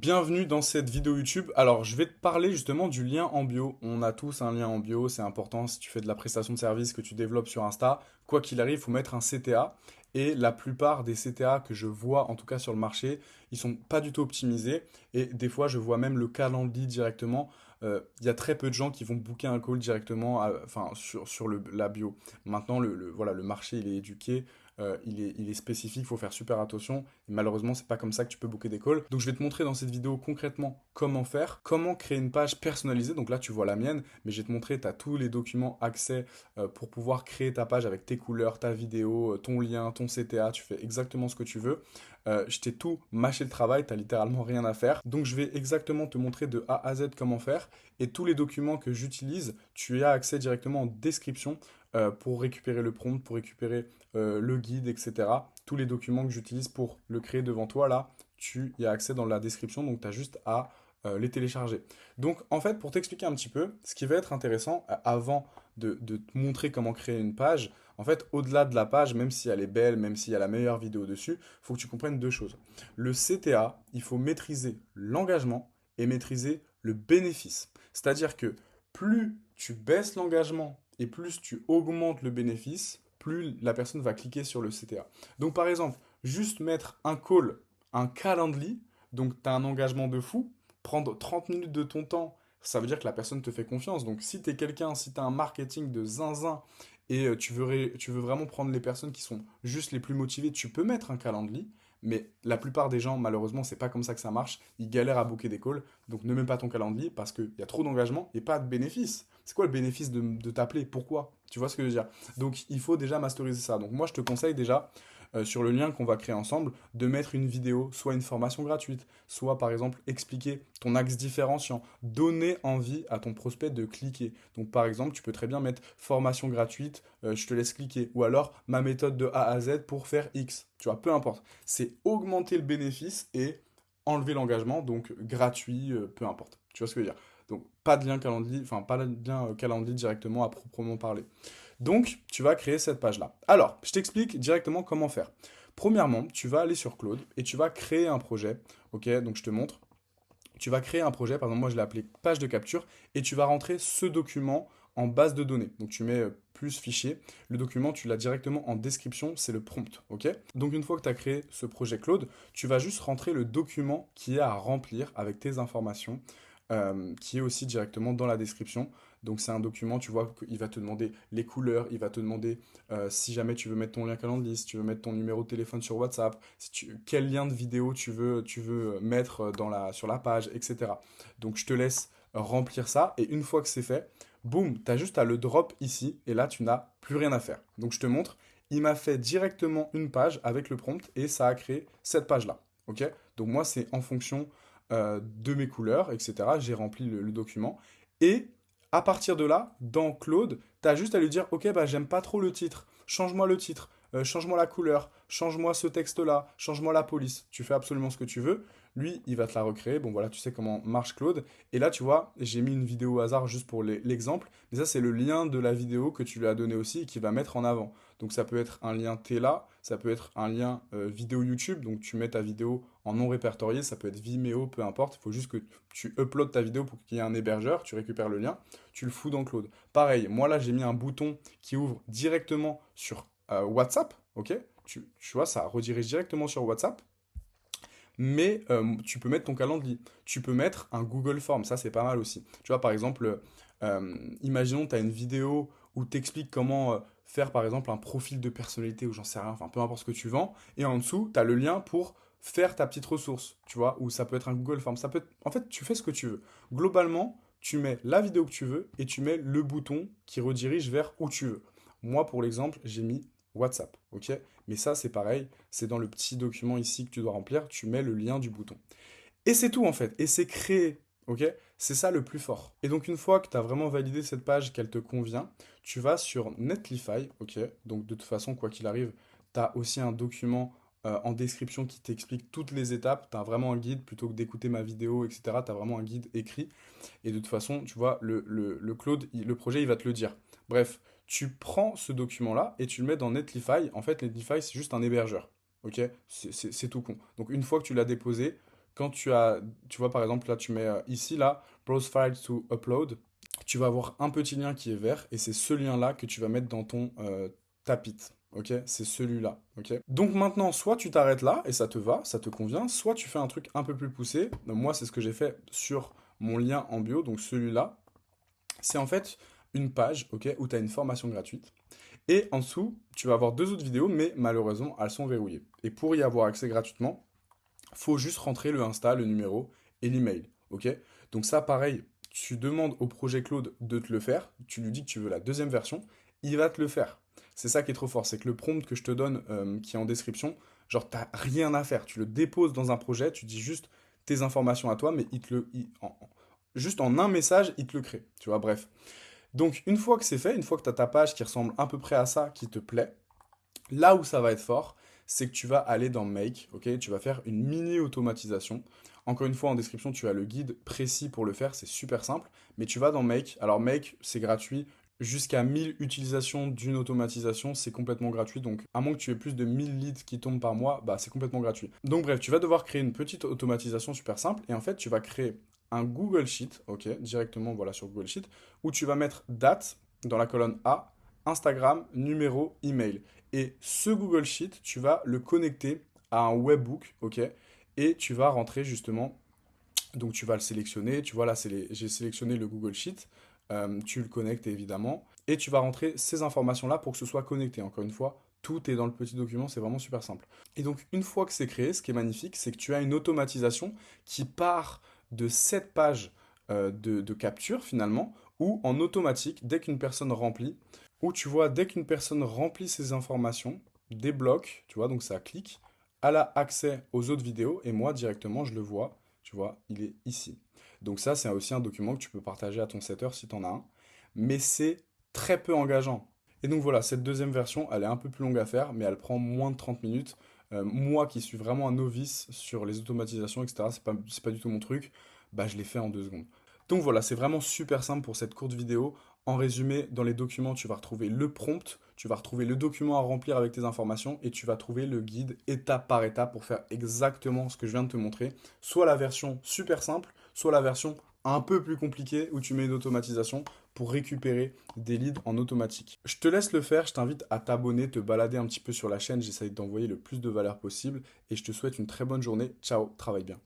Bienvenue dans cette vidéo YouTube. Alors, je vais te parler justement du lien en bio. On a tous un lien en bio, c'est important si tu fais de la prestation de service que tu développes sur Insta. Quoi qu'il arrive, il faut mettre un CTA. Et la plupart des CTA que je vois, en tout cas sur le marché, ils sont pas du tout optimisés. Et des fois, je vois même le calendrier directement. Il y a très peu de gens qui vont booker un call directement enfin, sur la bio. Maintenant, voilà, le marché, il est éduqué. Il est spécifique, il faut faire super attention. Et malheureusement, c'est pas comme ça que tu peux booker des calls. Donc, je vais te montrer dans cette vidéo concrètement comment faire, comment créer une page personnalisée. Donc là, tu vois la mienne, mais je vais te montrer, tu as tous les documents accès pour pouvoir créer ta page avec tes couleurs, ta vidéo, ton lien, ton CTA. Tu fais exactement ce que tu veux. Je t'ai tout mâché le travail, t'as littéralement rien à faire. Donc, je vais exactement te montrer de A à Z comment faire. Et tous les documents que j'utilise, tu y as accès directement en description pour récupérer le prompt, pour récupérer le guide, etc. Tous les documents que j'utilise pour le créer devant toi, là, tu y as accès dans la description, donc tu as juste à les télécharger. Donc, en fait, pour t'expliquer un petit peu, ce qui va être intéressant avant de te montrer comment créer une page, en fait, au-delà de la page, même si elle est belle, même s'il y a la meilleure vidéo dessus, il faut que tu comprennes deux choses. Le CTA, il faut maîtriser l'engagement et maîtriser le bénéfice. C'est-à-dire que plus tu baisses l'engagement et plus tu augmentes le bénéfice, plus la personne va cliquer sur le CTA. Donc par exemple, juste mettre un call, un calendly, donc tu as un engagement de fou, prendre 30 minutes de ton temps, ça veut dire que la personne te fait confiance. Donc si tu es quelqu'un, si tu as un marketing de zinzin et tu veux vraiment prendre les personnes qui sont juste les plus motivées, tu peux mettre un calendly. Mais la plupart des gens, malheureusement, c'est pas comme ça que ça marche. Ils galèrent à booker des calls. Donc ne mets pas ton calendrier parce qu'il y a trop d'engagement et pas de bénéfice. C'est quoi le bénéfice de t'appeler? Pourquoi? Tu vois ce que je veux dire? Donc il faut déjà masteriser ça. Donc moi je te conseille déjà, sur le lien qu'on va créer ensemble, de mettre une vidéo, soit une formation gratuite, soit par exemple expliquer ton axe différenciant, donner envie à ton prospect de cliquer. Donc par exemple, tu peux très bien mettre formation gratuite, je te laisse cliquer, ou alors ma méthode de A à Z pour faire X. Tu vois, peu importe. C'est augmenter le bénéfice et enlever l'engagement, donc gratuit, peu importe. Tu vois ce que je veux dire? Donc pas de lien calendrier, enfin pas de lien calendrier directement à proprement parler. Donc, tu vas créer cette page-là. Alors, je t'explique directement comment faire. Premièrement, tu vas aller sur Claude et tu vas créer un projet. Ok, donc je te montre. Tu vas créer un projet, par exemple, moi je l'ai appelé page de capture, et tu vas rentrer ce document en base de données. Donc tu mets plus fichier. Le document, tu l'as directement en description, c'est le prompt. Ok. Donc une fois que tu as créé ce projet Claude, tu vas juste rentrer le document qui est à remplir avec tes informations, qui est aussi directement dans la description. Donc c'est un document, tu vois, il va te demander les couleurs, il va te demander si jamais tu veux mettre ton lien calendrier, si tu veux mettre ton numéro de téléphone sur WhatsApp, quel lien de vidéo tu veux mettre sur la page, etc. Donc je te laisse remplir ça et une fois que c'est fait, boum, tu as juste à le drop ici et là tu n'as plus rien à faire. Donc je te montre, il m'a fait directement une page avec le prompt et ça a créé cette page-là. Ok. Donc moi c'est en fonction de mes couleurs, etc. J'ai rempli le document. Et à partir de là, dans Claude, tu as juste à lui dire, ok, bah j'aime pas trop le titre, change-moi le titre, change-moi la couleur, change-moi ce texte-là, change-moi la police. Tu fais absolument ce que tu veux. Lui, il va te la recréer. Bon, voilà, tu sais comment marche Claude. Et là, tu vois, j'ai mis une vidéo au hasard juste pour l'exemple. Mais ça, c'est le lien de la vidéo que tu lui as donné aussi et qu'il va mettre en avant. Donc, ça peut être un lien Tela, ça peut être un lien vidéo YouTube. Donc, tu mets ta vidéo en non répertorié, ça peut être Vimeo, peu importe. Il faut juste que tu uploads ta vidéo pour qu'il y ait un hébergeur, tu récupères le lien, tu le fous dans Claude. Pareil, moi là, j'ai mis un bouton qui ouvre directement sur WhatsApp, ok? Tu vois, ça redirige directement sur WhatsApp, mais tu peux mettre ton calendrier. Tu peux mettre un Google Form, ça c'est pas mal aussi. Tu vois, par exemple, imaginons tu as une vidéo où tu expliques comment faire par exemple un profil de personnalité ou j'en sais rien, enfin peu importe ce que tu vends, et en dessous, tu as le lien pour faire ta petite ressource, tu vois, ou ça peut être un Google Form, ça peut être... En fait, tu fais ce que tu veux. Globalement, tu mets la vidéo que tu veux et tu mets le bouton qui redirige vers où tu veux. Moi, pour l'exemple, j'ai mis WhatsApp, ok? Mais ça, c'est pareil, c'est dans le petit document ici que tu dois remplir, tu mets le lien du bouton. Et c'est tout en fait, et c'est créé, ok? C'est ça le plus fort. Et donc une fois que tu as vraiment validé cette page, qu'elle te convient, tu vas sur Netlify, ok? Donc de toute façon, quoi qu'il arrive, tu as aussi un document en description qui t'explique toutes les étapes. Tu as vraiment un guide, plutôt que d'écouter ma vidéo, etc. Tu as vraiment un guide écrit. Et de toute façon, tu vois, le Claude, le projet, il va te le dire. Bref, tu prends ce document-là et tu le mets dans Netlify. En fait, Netlify, c'est juste un hébergeur. Ok? C'est tout con. Donc, une fois que tu l'as déposé, quand tu vois par exemple là, tu mets ici, là, Browse Files to Upload, tu vas avoir un petit lien qui est vert et c'est ce lien-là que tu vas mettre dans ton tapit. Ok, c'est celui-là. Ok. Donc maintenant, soit tu t'arrêtes là et ça te va, ça te convient, soit tu fais un truc un peu plus poussé. Donc, moi, c'est ce que j'ai fait sur mon lien en bio, donc celui-là. C'est en fait une page, ok, où tu as une formation gratuite. Et en dessous, tu vas avoir deux autres vidéos, mais malheureusement, elles sont verrouillées. Et pour y avoir accès gratuitement, faut juste rentrer le Insta, le numéro et l'email. Ok. Donc ça, pareil, tu demandes au projet Claude de te le faire. Tu lui dis que tu veux la deuxième version, il va te le faire. C'est ça qui est trop fort, c'est que le prompt que je te donne, qui est en description, genre t'as rien à faire. Tu le déposes dans un projet, tu dis juste tes informations à toi, mais juste en un message, il te le crée. Tu vois, bref. Donc une fois que c'est fait, une fois que tu as ta page qui ressemble à peu près à ça, qui te plaît, là où ça va être fort, c'est que tu vas aller dans Make, ok? Tu vas faire une mini automatisation. Encore une fois, en description, tu as le guide précis pour le faire, c'est super simple. Mais tu vas dans Make. Alors Make, c'est gratuit. Jusqu'à 1000 utilisations d'une automatisation, c'est complètement gratuit. Donc, à moins que tu aies plus de 1000 leads qui tombent par mois, bah, c'est complètement gratuit. Donc, bref, tu vas devoir créer une petite automatisation super simple. Et en fait, tu vas créer un Google Sheet, ok, directement voilà, sur Google Sheet, où tu vas mettre date dans la colonne A, Instagram, numéro, email. Et ce Google Sheet, tu vas le connecter à un webbook, ok? Et tu vas rentrer justement, donc tu vas le sélectionner, tu vois là, j'ai sélectionné le Google Sheet, tu le connectes évidemment, et tu vas rentrer ces informations-là pour que ce soit connecté. Encore une fois, tout est dans le petit document, c'est vraiment super simple. Et donc une fois que c'est créé, ce qui est magnifique, c'est que tu as une automatisation qui part de cette page de capture finalement, où en automatique, dès qu'une personne remplit, où tu vois, dès qu'une personne remplit ces informations, débloque, tu vois, donc ça clique, elle a accès aux autres vidéos et moi directement je le vois, tu vois, il est ici. Donc ça, c'est aussi un document que tu peux partager à ton setter si tu en as un, mais c'est très peu engageant. Et donc voilà, cette deuxième version, elle est un peu plus longue à faire, mais elle prend moins de 30 minutes. Moi qui suis vraiment un novice sur les automatisations, etc., c'est pas du tout mon truc, bah je l'ai fait en 2 secondes. Donc voilà, c'est vraiment super simple pour cette courte vidéo. En résumé, dans les documents, tu vas retrouver le prompt, tu vas retrouver le document à remplir avec tes informations et tu vas trouver le guide étape par étape pour faire exactement ce que je viens de te montrer. Soit la version super simple, soit la version un peu plus compliquée où tu mets une automatisation pour récupérer des leads en automatique. Je te laisse le faire, je t'invite à t'abonner, te balader un petit peu sur la chaîne, j'essaye d'envoyer le plus de valeur possible et je te souhaite une très bonne journée. Ciao, travaille bien.